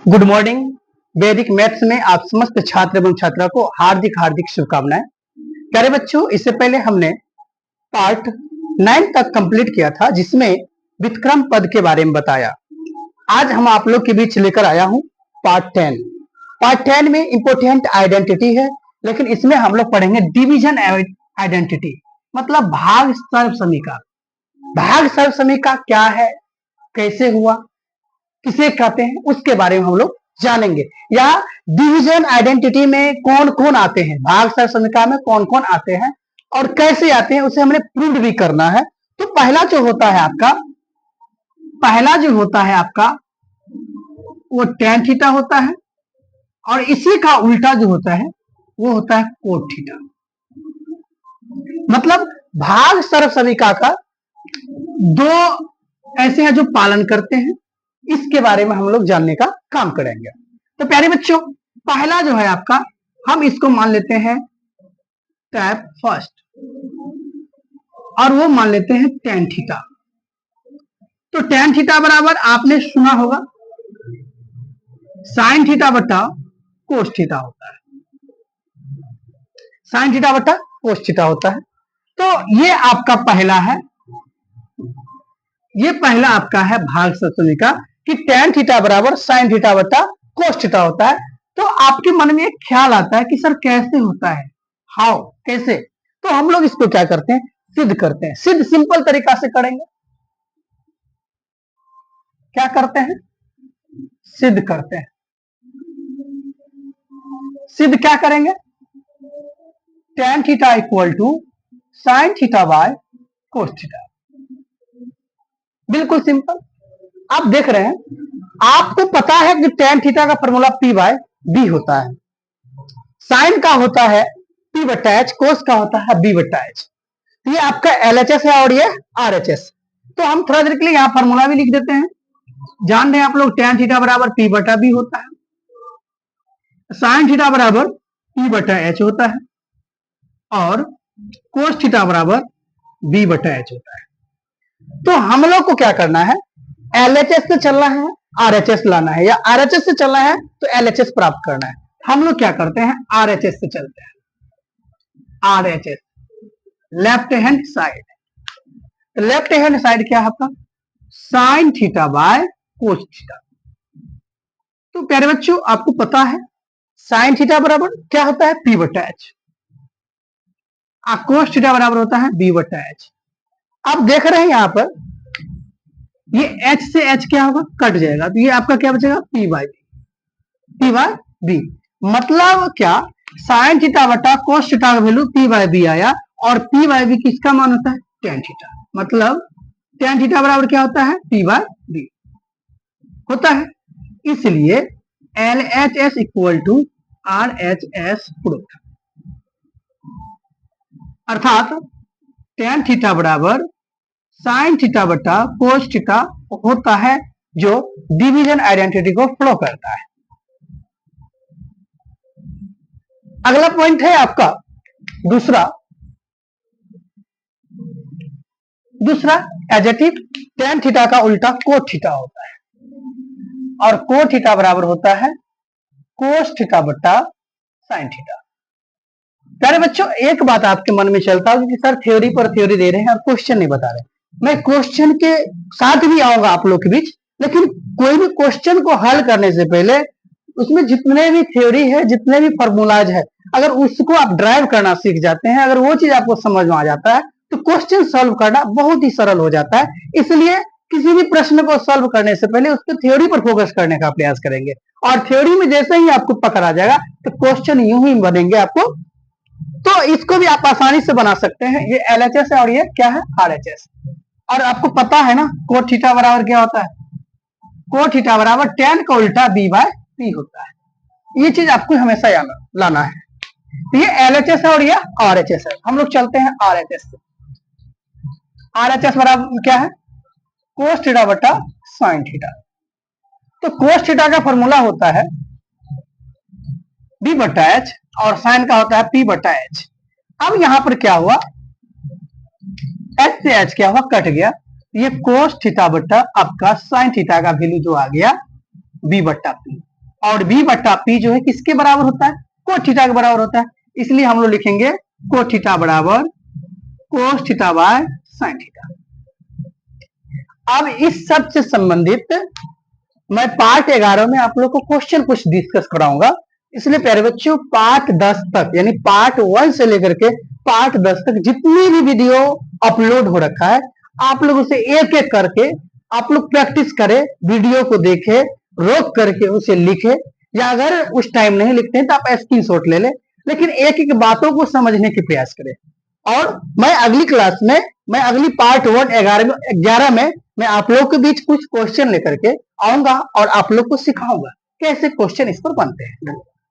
Good morning. वैदिक maths में आप समस्त छात्र एवं छात्रा को हार्दिक हार्दिक शुभकामनाएं। प्यारे बच्चों, इससे पहले हमने पार्ट 9 तक कंप्लीट किया था, जिसमें व्युत्क्रम पद के बारे में बताया। आज हम आप लोग के बीच लेकर आया हूं पार्ट 10। पार्ट 10 में इंपोर्टेंट आइडेंटिटी है, लेकिन इसमें हम लोग पढ़ेंगे डिवीजन आइडेंटिटी, मतलब भाग सर्वसमीका। भाग सर्वसमीका क्या है, कैसे हुआ, किसे कहते हैं, उसके बारे में हम लोग जानेंगे। या डिवीजन आइडेंटिटी में कौन कौन आते हैं, भाग सर्वसमीका में कौन कौन आते हैं और कैसे आते हैं, उसे हमने प्रूव भी करना है। तो पहला जो होता है आपका वो tan थीटा होता है, और इसी का उल्टा जो होता है वो होता है cot थीटा। मतलब भाग सर्वसमीका का दो ऐसे हैं जो पालन करते हैं, इसके बारे में हम लोग जानने का काम करेंगे। तो प्यारे बच्चों, पहला जो है आपका, हम इसको मान लेते हैं टैप फर्स्ट, और वो मान लेते हैं tan थीटा। तो tan थीटा बराबर आपने सुना होगा sin थीटा बटा cos थीटा होता है। sin थीटा बटा cos थीटा होता है। तो ये आपका पहला है, ये पहला आपका है भाग सर्वसमीका कि tan थीटा बराबर sin थीटा बटा cos थीटा होता है। तो आपके मन में एक ख्याल आता है कि सर कैसे होता है, हाउ, कैसे? तो हम लोग इसको क्या करते हैं, सिद्ध करते हैं। सिद्ध सिंपल तरीका से करेंगे। क्या करते हैं, सिद्ध करते हैं। सिद्ध क्या करेंगे, tan theta equal to sin theta by cos theta. बिल्कुल सिंपल। आप देख रहे हैं, आपको पता है कि tan थीटा का फॉर्मूला p बाय b होता है, sin का होता है p बटा h, cos का होता है b बटा h। ये आपका LHS है और ये RHS। तो हम थोड़ा देर के लिए यहाँ फॉर्मूला भी लिख देते हैं। जान रहे हैं आप लोग, tan थीटा बराबर p बटा b होता है, sin थीटा बराबर p बटा h होता है, और cos थीटा बराबर b बटा h होता है। तो हम लोग को क्या करना है, LHS से चलना है, RHS लाना है, या RHS से चलना है तो LHS प्राप्त करना है। हम लोग क्या करते हैं, RHS से चलते हैं। RHS left hand side. Left hand side क्या है आपका, sin theta by cos theta. तो प्यारे बच्चों, आपको पता है sin थीटा बराबर क्या होता है, p बटा h, cos थीटा बराबर होता है b बटा h। आप देख रहे हैं यहाँ पर ये h से h क्या होगा, कट जाएगा, तो ये आपका क्या बचेगा, p बाय b। मतलब क्या, sin थीटा बटा cos थीटा का वैल्यू p बाय b आया, और p बाय b किसका मान होता है, tan थीटा। मतलब tan थीटा बराबर क्या होता है, p बाय b होता है। इसलिए LHS equal to RHS proof, अर्थात tan थीटा बराबर sin थीटा बटा cos थीटा होता है, जो डिवीजन आइडेंटिटी को फॉलो करता है। अगला पॉइंट है आपका दूसरा एडजेक्टिव, tan थीटा का उल्टा cot थीटा होता है, और cot थीटा बराबर होता है cos थीटा बटा sin थीटा। प्यारे बच्चों, एक बात आपके मन में चलता होगा कि सर थ्योरी पर थ्योरी दे रहे हैं और क्वेश्चन नहीं बता रहे। मैं क्वेश्चन के साथ भी आऊंगा आप लोग के बीच, लेकिन कोई भी क्वेश्चन को हल करने से पहले उसमें जितने भी थ्योरी है, जितने भी फॉर्मूलाज है, अगर उसको आप ड्राइव करना सीख जाते हैं, अगर वो चीज आपको समझ में आ जाता है, तो क्वेश्चन सॉल्व करना बहुत ही सरल हो जाता है। इसलिए किसी भी प्रश्न को सॉल्व करने से पहले उसके थ्योरी पर फोकस करने का प्रयास करेंगे, और थ्योरी में जैसे ही आपको पकड़ आ जाएगा तो क्वेश्चन यूं ही बनेंगे आपको। तो इसको भी आप आसानी से बना सकते हैं। ये LHS है और ये क्या है, RHS। और आपको पता है ना cot थीटा बराबर क्या होता है, cot थीटा बराबर tan का उल्टा b बाय p होता है। ये चीज आपको हमेशा याद लाना है। तो ये LHS है और ये RHS है। हम लोग चलते हैं RHS से। RHS बराबर क्या है, cos थीटा बटा sin थीटा। तो cos थीटा का फॉर्मूला होता है b बटा h, और sin का होता है p बटा h। अब यहां पर क्या हुआ, h से h क्या हुआ, कट गया, ये कोस थीटा बट्टा आपका साइन थीटा का वैल्यू जो आ गया b बट्टा पी, और b बट्टा पी जो है किसके बराबर होता है, कोस थीटा के बराबर होता है, इसलिए हम लोग लिखेंगे कोस थीटा बराबर cos theta by sine theta. अब इस सब से संबंधित मैं पार्ट 11 में आप लोग को क्वेश्चन कुछ डिस्कस कराऊंगा, इसलिए प्यारे बच्चों पार्ट 10 तक यानी पार्ट 1 से लेकर के पार्ट 10 तक जितनी भी वीडियो अपलोड हो रखा है आप लोग उसे एक एक करके आप लोग प्रैक्टिस करें, वीडियो को देखें, रोक करके उसे लिखे, या अगर उस टाइम नहीं लिखते हैं तो आप स्क्रीनशॉट ले लें, लेकिन एक एक बातों को समझने के प्रयास करें। और मैं अगली क्लास में, मैं अगली पार्ट 11 में मैं आप लोग के बीच कुछ क्वेश्चन लेकर के आऊंगा और आप लोग को सिखाऊंगा कैसे क्वेश्चन इस पर बनते हैं।